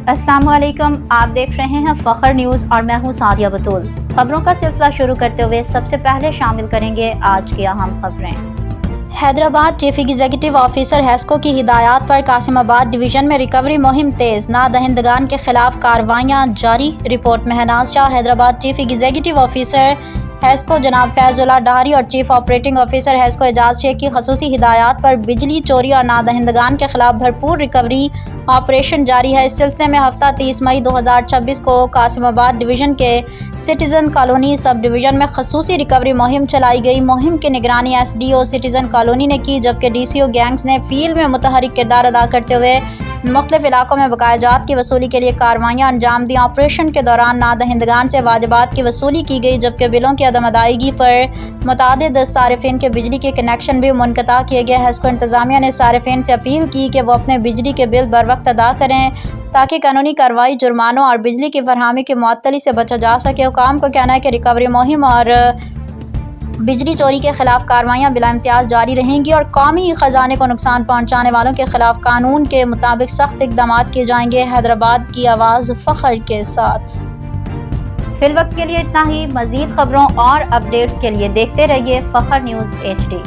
अस्सलाम वालेकुम, आप देख रहे हैं फखर न्यूज़ और मैं हूं सादिया बतूल। खबरों का सिलसिला शुरू करते हुए सबसे पहले शामिल करेंगे आज की अहम खबरें। Hyderabad chief executive officer Hesco की हिदायत पर कासिमाबाद डिवीजन में रिकवरी मुहिम तेज, नादहिंदगान के खिलाफ कार्रवाइयां जारी। Report Mahnaz Shah. Hyderabad chief executive officer HESCO जनाब फैजुल्लाह डाहरी और chief operating officer HESCO Ejaz Sheikh की खसूसी हिदायत पर बिजली चोरी और नादहिंदगान के खिलाफ भरपूर रिकवरी ऑपरेशन जारी है। इस सिलसिले में हफ्ता 30 मई 2026 को कासिमाबाद डिवीजन के सिटीजन कॉलोनी सब डिवीजन में खसूसी रिकवरी मुहिम चलाई गई। मुहिम की निगरानी SDO सिटीजन कॉलोनी ने की, जबकि DCO गैंग्स ने फील्ड में मुतहरिक किरदार अदा करते हुए मुख्तलिफ इलाकों में बकायाजात की वसूली के लिए कार्रवाइयाँ अंजाम दी। ऑपरेशन के दौरान नादहिंदगान से वाजिबात की वसूली की गई, जबकि बिलों की अदम अदायगी पर मुतादिद सारिफिन के बिजली के कनेक्शन भी मुनक़ता किए गए। हेस्को इंतज़ामिया ने सारिफिन से अपील की कि वो अपने बिजली के बिल बर वक्त अदा करें ताकि कानूनी कार्रवाई, जुर्मानों और बिजली की फरहमी की मुअत्तली से बचा जा सके। हुकाम का कहना है कि रिकवरी मुहिम और बिजली चोरी के खिलाफ कार्रवाइयाँ बिला इम्तियाज जारी रहेंगी और कौमी खजाने को नुकसान पहुँचाने वालों के खिलाफ कानून के मुताबिक सख्त इक़दाम किए जाएंगे। हैदराबाद की आवाज़ फ़ख्र के साथ। फिलवक्त के लिए इतना ही। मज़ीद खबरों और अपडेट्स के लिए देखते रहिए फखर न्यूज़ HD।